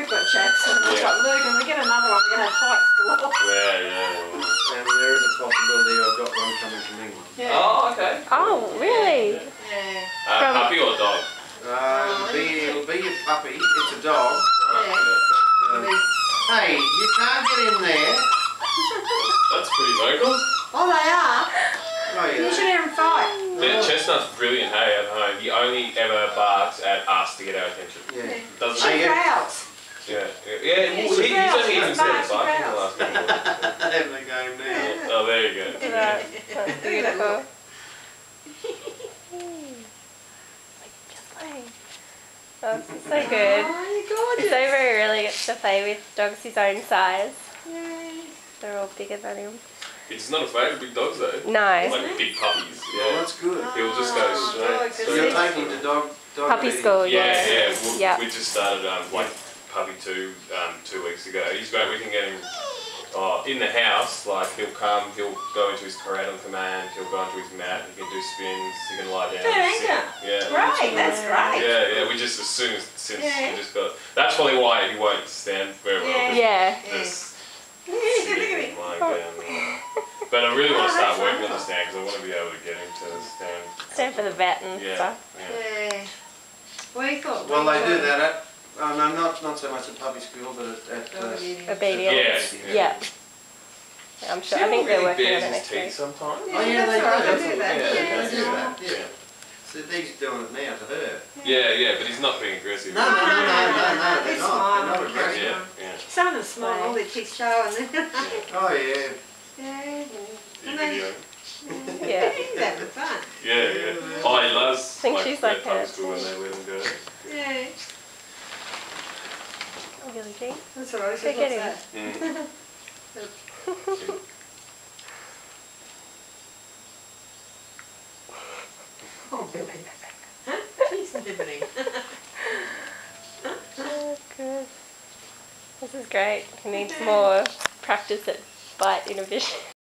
we've got Jackson, we've got Luke, and we get another one, we're going to have fights galore. And there is a possibility I've got one coming from England. Oh, okay. Oh, really? Yeah. Puppy or dog? It'll be a puppy. It's a dog. Hey, you can't get in there. That's pretty vocal. Oh, they are? Oh, You yeah. should hear him fight. Yeah, Chestnut's brilliant, hey, at home. He only ever barks at us to get our attention. Yeah. Doesn't She he? growls. Yeah. Well, she he's growls. only even She's said back, it, so I she think the last couple of Having a game now. Oh, there you go. That's beautiful. Oh, this is so good. Oh, you're It's gorgeous. so very really gets to play with dogs his own size. Yay. They're all bigger than him. He's not afraid of big dogs, though. No. Like big puppies. Well, Yeah. that's good. He'll just go straight. So you're taking the dog Puppy feeding. school, Yeah, yeah. yeah. Yeah. We just started like puppy 2 weeks ago. He's great. We can get him in the house. Like he'll go into his crate on command. He'll go into his mat. He can do spins. He can lie down. Good, sit. Yeah. Great, that's great. Yeah. We just since we just got. That's probably why he won't stand very well. Yeah. Just Look at sitting him. lying down. But I really want to start working on the stand because I want to be able to get him to stand. Stand for the vet and Yeah. stuff. Yeah. Yeah. We thought Well, we they do were- that at, no, not so much at puppy school, but at Obedience. Yeah. Yeah. I'm sure. I think they're working on it his next teeth week. sometimes. Oh yeah, they do. That's right, That's they do what- that. yeah, Yeah, they do yeah. that. Yeah. So he's doing it now to her. Yeah, but he's not being aggressive. No, they're not. They're They're not smiling. aggressive. Yeah. Some of them smile, all their teeth show, and then... Oh yeah. Yeah. You And then- video. Yeah. He's having fun. Yeah. Oh, he loves. I think she's like their her. puppy school when they let him go. Yeah. Really deep. That's what I was Go saying. get What's him. that? Oh, Billy. He's nibbling. Oh, good. This is great. He needs more practice at bite inhibition.